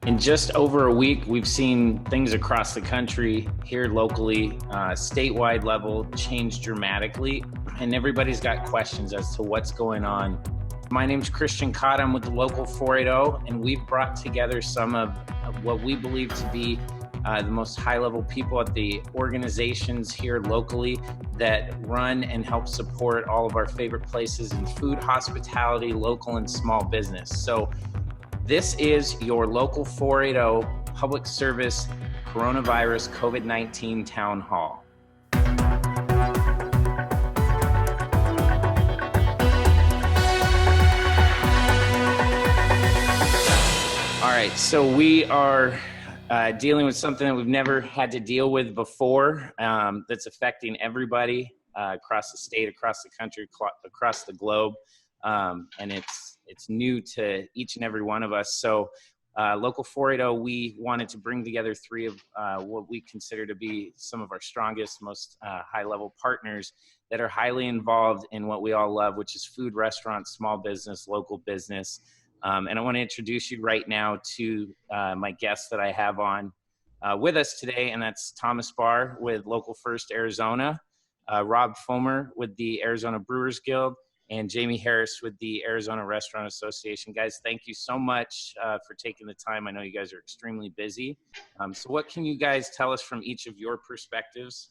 In just over a week, we've seen things across the country, here locally, statewide level, change dramatically, and everybody's got questions as to what's going on. My name's Christian Codd. I'm with the Local 480, and we've brought together some of what we believe to be the most high-level people at the organizations here locally that run and help support all of our favorite places in food, hospitality, local, and small business. So this is your Local 480 Public Service Coronavirus COVID-19 Town Hall. All right, so we are dealing with something that we've never had to deal with before, that's affecting everybody across the state, across the country, across the globe, and it's new to each and every one of us. So Local 480, we wanted to bring together three of what we consider to be some of our strongest, most high-level partners that are highly involved in what we all love, which is food, restaurants, small business, local business. And I want to introduce you right now to my guests that I have on with us today, and that's Thomas Barr with Local First Arizona, Rob Fomer with the Arizona Brewers Guild, and Jamie Harris with the Arizona Restaurant Association. Guys, thank you so much for taking the time. I know you guys are extremely busy. So what can you guys tell us from each of your perspectives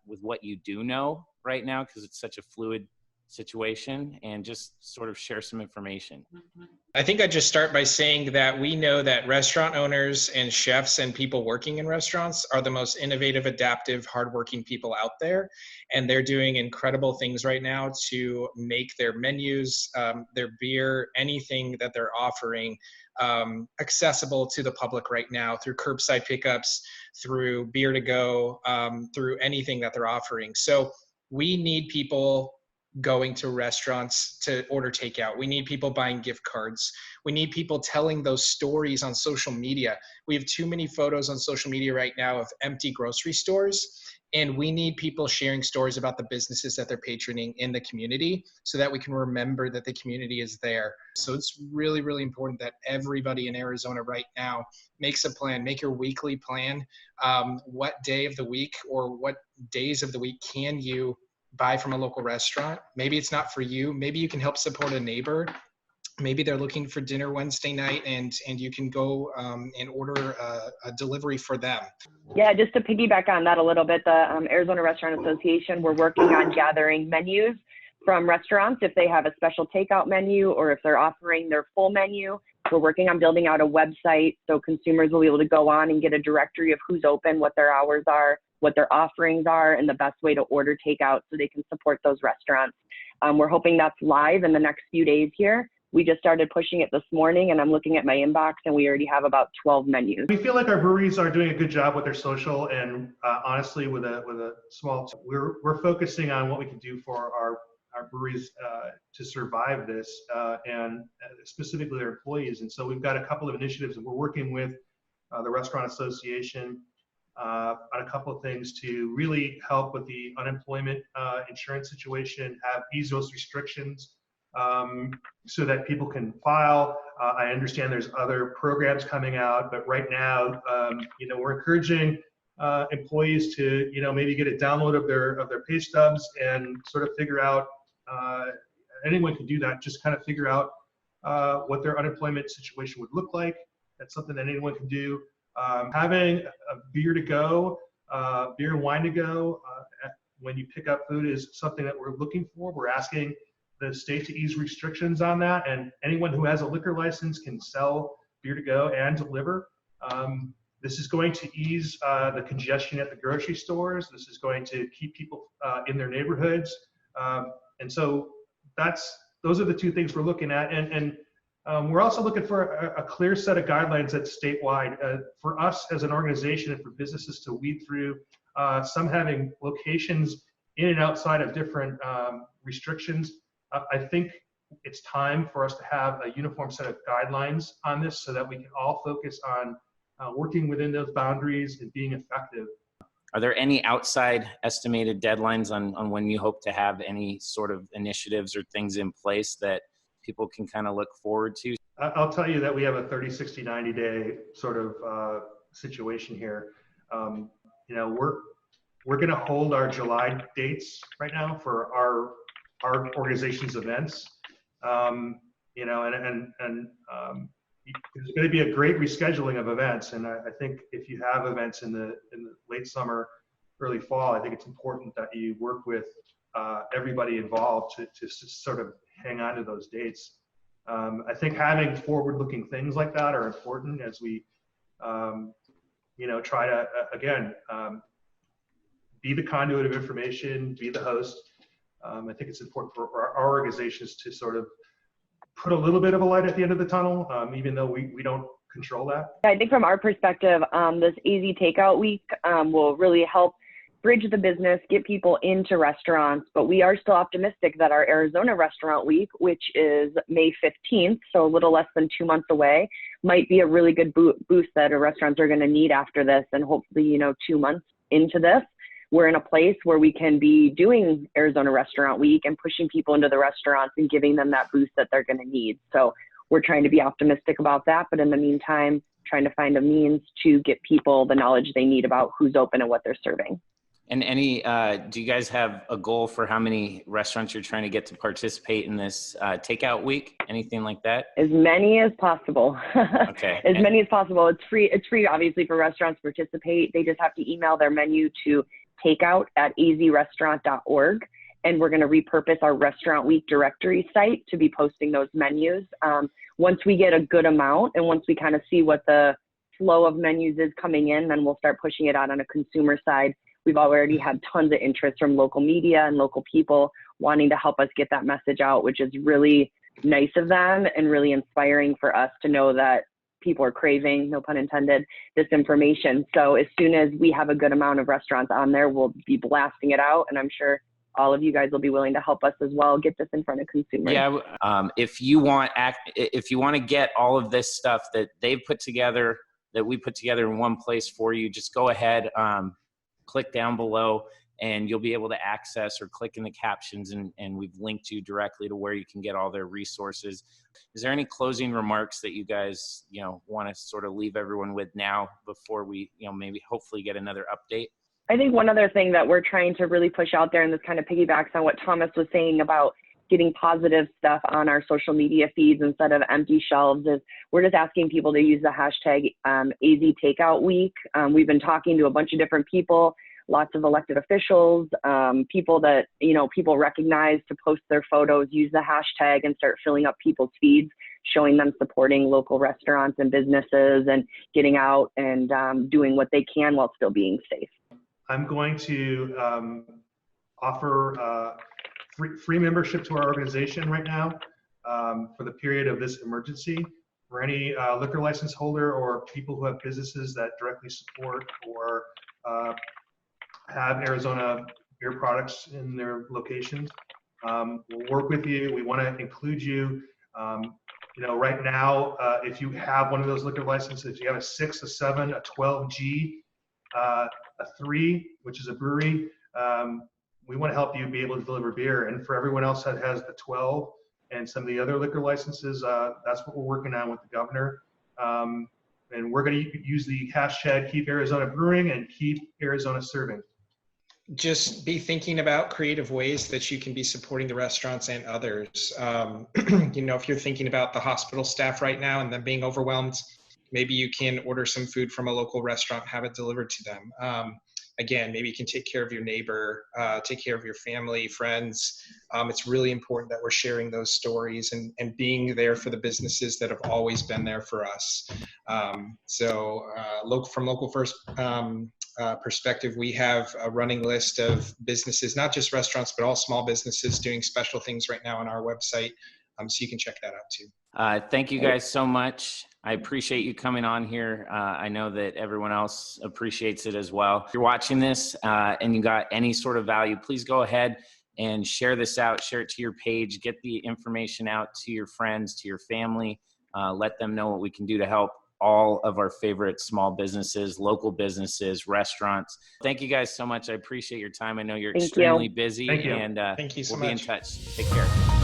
with what you do know right now, because it's such a fluid situation, and just sort of share some information? I think I'd just start by saying that we know that restaurant owners and chefs and people working in restaurants are the most innovative, adaptive, hardworking people out there. And they're doing incredible things right now to make their menus, their beer, anything that they're offering accessible to the public right now through curbside pickups, through beer to go, through anything that they're offering. So we need people going to restaurants to order takeout. We need people buying gift cards. We need people telling those stories on social media. We have too many photos on social media right now of empty grocery stores, and we need people sharing stories about the businesses that they're patroning in the community so that we can remember that the community is there. So it's really, really important that everybody in Arizona right now makes a plan, make your weekly plan. What day of the week or what days of the week can you buy from a local restaurant? Maybe it's not for you. Maybe you can help support a neighbor. Maybe they're looking for dinner Wednesday night, and you can go and order a delivery for them. Yeah, just to piggyback on that a little bit, the Arizona Restaurant Association, we're working on gathering menus from restaurants if they have a special takeout menu or if they're offering their full menu. We're working on building out a website so consumers will be able to go on and get a directory of who's open, what their hours are, what their offerings are, and the best way to order takeout so they can support those restaurants. We're hoping that's live in the next few days here. We just started pushing it this morning, and I'm looking at my inbox, and we already have about 12 menus. We feel like our breweries are doing a good job with their social, and honestly, with a small, we're focusing on what we can do for our breweries to survive this, and specifically their employees. And so we've got a couple of initiatives, and we're working with the Restaurant Association on a couple of things to really help with the unemployment insurance situation, ease those restrictions so that people can file. I understand there's other programs coming out, but right now, we're encouraging employees to, maybe get a download of their pay stubs and sort of figure out, anyone can do that, just kind of figure out what their unemployment situation would look like. That's something that anyone can do. Having a beer to go, beer and wine to go when you pick up food is something that we're looking for. We're asking the state to ease restrictions on that, and anyone who has a liquor license can sell beer to go and deliver. This is going to ease the congestion at the grocery stores. This is going to keep people in their neighborhoods. And so those are the two things we're looking at. And we're also looking for a clear set of guidelines that's statewide for us as an organization and for businesses to weed through, some having locations in and outside of different restrictions. I think it's time for us to have a uniform set of guidelines on this so that we can all focus on working within those boundaries and being effective. Are there any outside estimated deadlines on when you hope to have any sort of initiatives or things in place that people can kind of look forward to? I'll tell you that we have a 30, 60, 90 day sort of situation here. You know, we're going to hold our July dates right now for our organization's events. You know, there's going to be a great rescheduling of events, and I think if you have events in the late summer, early fall, I think it's important that you work with everybody involved to sort of hang on to those dates. I think having forward-looking things like that are important as we, you know, try to again be the conduit of information, be the host. I think it's important for our organizations to sort of put a little bit of a light at the end of the tunnel, even though we don't control that. I think from our perspective, this AZ Takeout Week will really help bridge the business, get people into restaurants, but we are still optimistic that our Arizona Restaurant Week, which is May 15th, so a little less than 2 months away, might be a really good boost that our restaurants are going to need after this. And hopefully, you know, 2 months into this, we're in a place where we can be doing Arizona Restaurant Week and pushing people into the restaurants and giving them that boost that they're going to need. So we're trying to be optimistic about that, but in the meantime, trying to find a means to get people the knowledge they need about who's open and what they're serving. And do you guys have a goal for how many restaurants you're trying to get to participate in this takeout week? Anything like that? As many as possible. Okay. As many as possible. It's free. It's free, obviously, for restaurants to participate. They just have to email their menu to takeout@azrestaurant.org. And we're going to repurpose our Restaurant Week directory site to be posting those menus. Once we get a good amount and once we kind of see what the flow of menus is coming in, then we'll start pushing it out on a consumer side. We've already had tons of interest from local media and local people wanting to help us get that message out, which is really nice of them and really inspiring for us to know that people are craving, no pun intended, this information. So as soon as we have a good amount of restaurants on there, we'll be blasting it out. And I'm sure all of you guys will be willing to help us as well get this in front of consumers. Yeah, if you want to get all of this stuff that they've put together, that we put together in one place for you, just go ahead, click down below, and you'll be able to access or click in the captions, and we've linked you directly to where you can get all their resources. Is there any closing remarks that you guys, you know, want to sort of leave everyone with now before we, you know, maybe hopefully get another update? I think one other thing that we're trying to really push out there, and this kind of piggybacks on what Thomas was saying about getting positive stuff on our social media feeds instead of empty shelves, is we're just asking people to use the hashtag AZ Takeout Week. We've been talking to a bunch of different people, lots of elected officials, people that, you know, people recognize to post their photos, use the hashtag and start filling up people's feeds, showing them supporting local restaurants and businesses and getting out and doing what they can while still being safe. I'm going to offer free membership to our organization right now for the period of this emergency. For any liquor license holder or people who have businesses that directly support or have Arizona beer products in their locations, we'll work with you. We want to include you. You know, right now, if you have one of those liquor licenses, you have a 6, a 7, a 12G, a 3, which is a brewery, we want to help you be able to deliver beer. And for everyone else that has the 12 and some of the other liquor licenses, that's what we're working on with the governor. And we're going to use the hashtag Keep Arizona Brewing and Keep Arizona Serving. Just be thinking about creative ways that you can be supporting the restaurants and others. You know, if you're thinking about the hospital staff right now and them being overwhelmed, maybe you can order some food from a local restaurant, have it delivered to them. Again, maybe you can take care of your neighbor, take care of your family, friends. It's really important that we're sharing those stories and being there for the businesses that have always been there for us. From Local First perspective, we have a running list of businesses, not just restaurants, but all small businesses doing special things right now on our website. So you can check that out too. Thank you guys so much. I appreciate you coming on here. I know that everyone else appreciates it as well. If you're watching this and you got any sort of value, please go ahead and share this out, share it to your page, get the information out to your friends, to your family, let them know what we can do to help all of our favorite small businesses, local businesses, restaurants. Thank you guys so much. I appreciate your time. I know you're extremely busy. Thank you. And Thank you so we'll much. be in touch. Take care.